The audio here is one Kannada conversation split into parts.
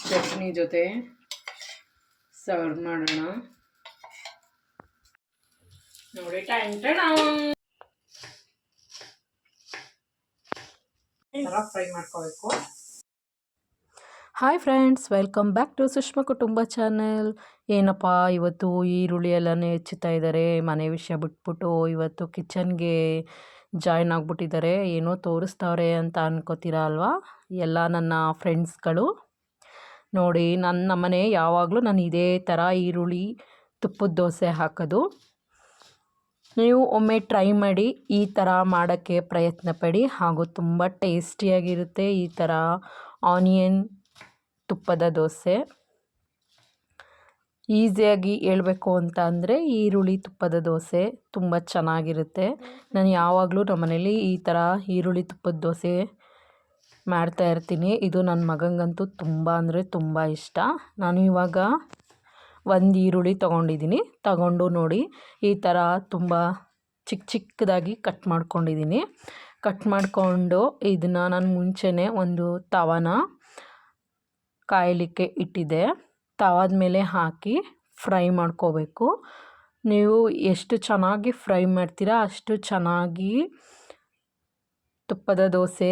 ಚಟ್ನಿ ಜೊತೆ ಸರ್ವ್ ಮಾಡೋಣ. ನೋಡಿ ಫ್ರೈ ಮಾಡ್ಕೋಬೇಕು. Hi friends, welcome back to Sushma Kutumba channel. ಏನಪ್ಪ ಇವತ್ತು ಈರುಳ್ಳಿ ಎಲ್ಲನೇ ಹೆಚ್ಚುತ್ತಾ ಇದ್ದಾರೆ. ಮನೆ ವಿಷಯ ಬಿಟ್ಬಿಟ್ಟು ಇವತ್ತು ಕಿಚನ್ಗೆ ಜಾಯ್ನ್ ಆಗಿಬಿಟ್ಟಿದ್ದಾರೆ. ಏನೋ ತೋರಿಸ್ತವ್ರೆ ಅಂತ ಅನ್ಕೋತೀರಾ ಅಲ್ವಾ ಎಲ್ಲ ನನ್ನ ಫ್ರೆಂಡ್ಸ್ಗಳು. ನೋಡಿ, ನನ್ನ ಮನೆ ಯಾವಾಗಲೂ ನಾನು ಇದೇ ಥರ ಈರುಳ್ಳಿ ತುಪ್ಪದ ದೋಸೆ ಹಾಕೋದು. ನೀವು ಒಮ್ಮೆ ಟ್ರೈ ಮಾಡಿ, ಈ ಥರ ಮಾಡೋಕ್ಕೆ ಪ್ರಯತ್ನ ಪಡಿ. ಹಾಗೂ ತುಂಬ ಟೇಸ್ಟಿಯಾಗಿರುತ್ತೆ ಈ ಥರ ಆನಿಯನ್ ತುಪ್ಪದ ದೋಸೆ. ಈಸಿಯಾಗಿ ಹೇಳಬೇಕು ಅಂತ ಅಂದರೆ ಈರುಳ್ಳಿ ತುಪ್ಪದ ದೋಸೆ ತುಂಬ ಚೆನ್ನಾಗಿರುತ್ತೆ. ನಾನು ಯಾವಾಗಲೂ ನಮ್ಮ ಮನೇಲಿ ಈ ಥರ ಈರುಳ್ಳಿ ತುಪ್ಪದ ದೋಸೆ ಮಾಡ್ತಾ ಇರ್ತೀನಿ. ಇದು ನನ್ನ ಮಗನಿಗಂತೂ ತುಂಬ ಅಂದರೆ ತುಂಬ ಇಷ್ಟ. ನಾನು ಇವಾಗ ಒಂದು ಈರುಳ್ಳಿ ತೊಗೊಂಡಿದ್ದೀನಿ. ತಗೊಂಡು ನೋಡಿ, ಈ ಥರ ತುಂಬ ಚಿಕ್ಕದಾಗಿ ಕಟ್ ಮಾಡ್ಕೊಂಡಿದ್ದೀನಿ. ಕಟ್ ಮಾಡಿಕೊಂಡು ಇದನ್ನು ನಾನು ಮುಂಚೆನೇ ಒಂದು ತವಾನ ಕಾಯಲಿಕ್ಕೆ ಇಟ್ಟಿದ್ದೆ. ತವಾದ ಮೇಲೆ ಹಾಕಿ ಫ್ರೈ ಮಾಡ್ಕೋಬೇಕು. ನೀವು ಎಷ್ಟು ಚೆನ್ನಾಗಿ ಫ್ರೈ ಮಾಡ್ತೀರಾ ಅಷ್ಟು ಚೆನ್ನಾಗಿ ತುಪ್ಪದ ದೋಸೆ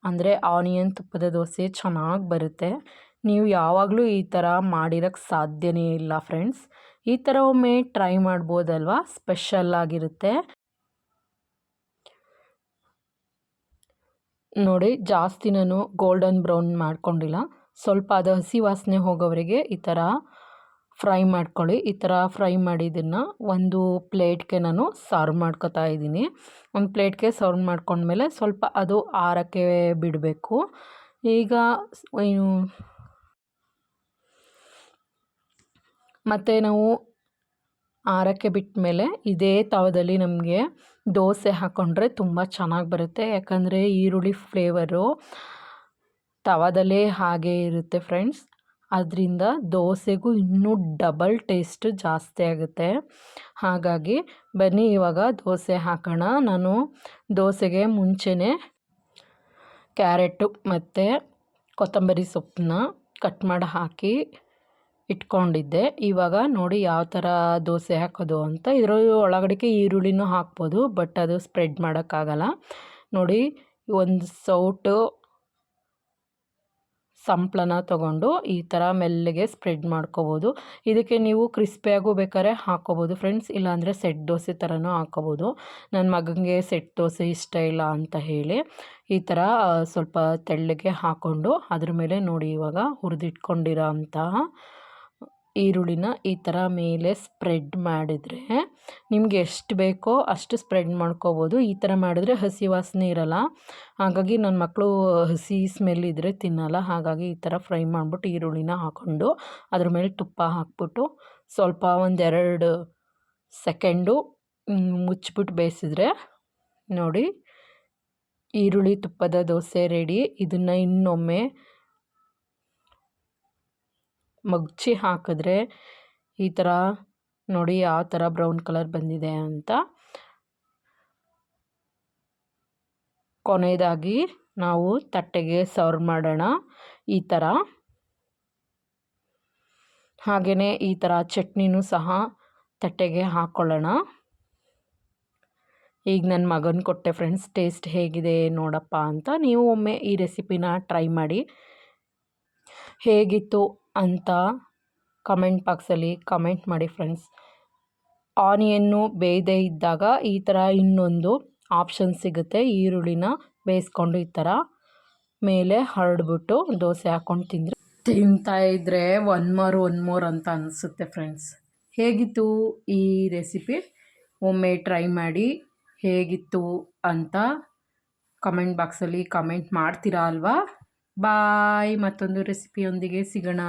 ಅಂದರೆ ಆನಿಯನ್ ತುಪ್ಪದ ದೋಸೆ ಚೆನ್ನಾಗಿ ಬರುತ್ತೆ. ನೀವು ಯಾವಾಗಲೂ ಈ ಥರ ಮಾಡಿರೋಕ್ಕೆ ಸಾಧ್ಯನೇ ಇಲ್ಲ ಫ್ರೆಂಡ್ಸ್. ಈ ಥರ ಒಮ್ಮೆ ಟ್ರೈ ಮಾಡ್ಬೋದಲ್ವಾ, ಸ್ಪೆಷಲ್ ಆಗಿರುತ್ತೆ. ನೋಡಿ, ಜಾಸ್ತಿ ನಾನು ಗೋಲ್ಡನ್ ಬ್ರೌನ್ ಮಾಡ್ಕೊಂಡಿಲ್ಲ. ಸ್ವಲ್ಪ ಅದು ಹಸಿ ವಾಸನೆ ಹೋಗೋವರೆಗೆ ಈ ಥರ ಫ್ರೈ ಮಾಡ್ಕೊಳ್ಳಿ. ಈ ಥರ ಫ್ರೈ ಮಾಡಿದ್ದನ್ನು ಒಂದು ಪ್ಲೇಟ್ಗೆ ನಾನು ಸರ್ವ್ ಮಾಡ್ಕೊತಾ ಇದ್ದೀನಿ. ಒಂದು ಪ್ಲೇಟ್ಗೆ ಸರ್ವ್ ಮಾಡ್ಕೊಂಡ್ಮೇಲೆ ಸ್ವಲ್ಪ ಅದು ಆರೋಕ್ಕೆ ಬಿಡಬೇಕು. ಈಗ ಮತ್ತು ನಾವು ಆರೋಕ್ಕೆ ಬಿಟ್ಟ ಮೇಲೆ ಇದೇ ತವದಲ್ಲಿ ನಮಗೆ ದೋಸೆ ಹಾಕ್ಕೊಂಡ್ರೆ ತುಂಬ ಚೆನ್ನಾಗಿ ಬರುತ್ತೆ. ಯಾಕಂದರೆ ಈರುಳ್ಳಿ ಫ್ಲೇವರು ತವಾದಲ್ಲೇ ಹಾಗೇ ಇರುತ್ತೆ ಫ್ರೆಂಡ್ಸ್. ಅದರಿಂದ ದೋಸೆಗೂ ಇನ್ನೂ ಡಬಲ್ ಟೇಸ್ಟ್ ಜಾಸ್ತಿ ಆಗುತ್ತೆ. ಹಾಗಾಗಿ ಬನ್ನಿ ಇವಾಗ ದೋಸೆ ಹಾಕೋಣ. ನಾನು ದೋಸೆಗೆ ಮುಂಚೆನೇ ಕ್ಯಾರೆಟು ಮತ್ತು ಕೊತ್ತಂಬರಿ ಸೊಪ್ಪನ್ನ ಕಟ್ ಮಾಡಿ ಹಾಕಿ ಇಟ್ಕೊಂಡಿದ್ದೆ. ಇವಾಗ ನೋಡಿ ಯಾವ ಥರ ದೋಸೆ ಹಾಕೋದು ಅಂತ. ಇದರ ಒಳಗಡೆಗೆ ಈರುಳ್ಳಿನೂ ಹಾಕ್ಬೋದು, ಬಟ್ ಅದು ಸ್ಪ್ರೆಡ್ ಮಾಡೋಕ್ಕಾಗಲ್ಲ. ನೋಡಿ, ಒಂದು ಸೌಟು ಸಂಪ್ಳನ ತೊಗೊಂಡು ಈ ಥರ ಮೆಲ್ಲಗೆ ಸ್ಪ್ರೆಡ್ ಮಾಡ್ಕೋಬೋದು. ಇದಕ್ಕೆ ನೀವು ಕ್ರಿಸ್ಪಿಯಾಗೂ ಬೇಕಾದ್ರೆ ಹಾಕ್ಕೋಬೋದು ಫ್ರೆಂಡ್ಸ್, ಇಲ್ಲಾಂದರೆ ಸೆಟ್ ದೋಸೆ ಥರನೂ ಹಾಕ್ಕೋಬೋದು. ನನ್ನ ಮಗನಿಗೆ ಸೆಟ್ ದೋಸೆ ಇಷ್ಟ ಇಲ್ಲ ಅಂತ ಹೇಳಿ ಈ ಥರ ಸ್ವಲ್ಪ ತೆಳ್ಳಗೆ ಹಾಕ್ಕೊಂಡು ಅದ್ರ ಮೇಲೆ ನೋಡಿ ಇವಾಗ ಹುರಿದಿಟ್ಕೊಂಡಿರೋ ಅಂತಹ ಈರುಳ್ಳಿನ ಈ ಥರ ಮೇಲೆ ಸ್ಪ್ರೆಡ್ ಮಾಡಿದರೆ ನಿಮಗೆ ಎಷ್ಟು ಬೇಕೋ ಅಷ್ಟು ಸ್ಪ್ರೆಡ್ ಮಾಡ್ಕೋಬೋದು. ಈ ಥರ ಮಾಡಿದ್ರೆ ಹಸಿ ವಾಸನೆ ಇರೋಲ್ಲ. ಹಾಗಾಗಿ ನನ್ನ ಮಕ್ಕಳು ಹಸಿ ಸ್ಮೆಲ್ ಇದ್ದರೆ ತಿನ್ನಲ್ಲ. ಹಾಗಾಗಿ ಈ ಥರ ಫ್ರೈ ಮಾಡಿಬಿಟ್ಟು ಈರುಳ್ಳಿನ ಹಾಕ್ಕೊಂಡು ಅದ್ರ ಮೇಲೆ ತುಪ್ಪ ಹಾಕ್ಬಿಟ್ಟು ಸ್ವಲ್ಪ ಒಂದೆರಡು ಸೆಕೆಂಡು ಮುಚ್ಚಿಬಿಟ್ಟು ಬೇಯಿಸಿದ್ರೆ ನೋಡಿ ಈರುಳ್ಳಿ ತುಪ್ಪದ ದೋಸೆ ರೆಡಿ. ಇದನ್ನು ಇನ್ನೊಮ್ಮೆ ಮಗ್ಚಿ ಹಾಕಿದ್ರೆ ಈ ಥರ ನೋಡಿ ಯಾವ ಥರ ಬ್ರೌನ್ ಕಲರ್ ಬಂದಿದೆ ಅಂತ. ಕೊನೆಯದಾಗಿ ನಾವು ತಟ್ಟೆಗೆ ಸರ್ವ್ ಮಾಡೋಣ ಈ ಥರ. ಹಾಗೆಯೇ ಈ ಥರ ಚಟ್ನಿನೂ ಸಹ ತಟ್ಟೆಗೆ ಹಾಕ್ಕೊಳ್ಳೋಣ. ಈಗ ನನ್ನ ಮಗನ ಕೊಟ್ಟೆ ಫ್ರೆಂಡ್ಸ್, ಟೇಸ್ಟ್ ಹೇಗಿದೆ ನೋಡಪ್ಪ ಅಂತ. ನೀವು ಒಮ್ಮೆ ಈ ರೆಸಿಪಿನ ಟ್ರೈ ಮಾಡಿ, ಹೇಗಿತ್ತು ಅಂತ ಕಮೆಂಟ್ ಬಾಕ್ಸಲ್ಲಿ ಕಮೆಂಟ್ ಮಾಡಿ ಫ್ರೆಂಡ್ಸ್. ಆನಿಯನ್ನು ಬೇಯದೇ ಇದ್ದಾಗ ಈ ಥರ ಇನ್ನೊಂದು ಆಪ್ಷನ್ ಸಿಗುತ್ತೆ. ಈರುಳ್ಳಿನ ಬೇಯಿಸ್ಕೊಂಡು ಈ ಥರ ಮೇಲೆ ಹರಡ್ಬಿಟ್ಟು ದೋಸೆ ಹಾಕ್ಕೊಂಡು ತಿಂತಾಯಿದ್ರೆ ಒನ್ ಮೋರ್ ಅಂತ ಅನಿಸುತ್ತೆ ಫ್ರೆಂಡ್ಸ್. ಹೇಗಿತ್ತು ಈ ರೆಸಿಪಿ? ಒಮ್ಮೆ ಟ್ರೈ ಮಾಡಿ, ಹೇಗಿತ್ತು ಅಂತ ಕಮೆಂಟ್ ಬಾಕ್ಸಲ್ಲಿ ಕಮೆಂಟ್ ಮಾಡ್ತೀರಾ ಅಲ್ವಾ. ಬಾಯ್, ಮತ್ತೊಂದು ರೆಸಿಪಿಯೊಂದಿಗೆ ಸಿಗೋಣ.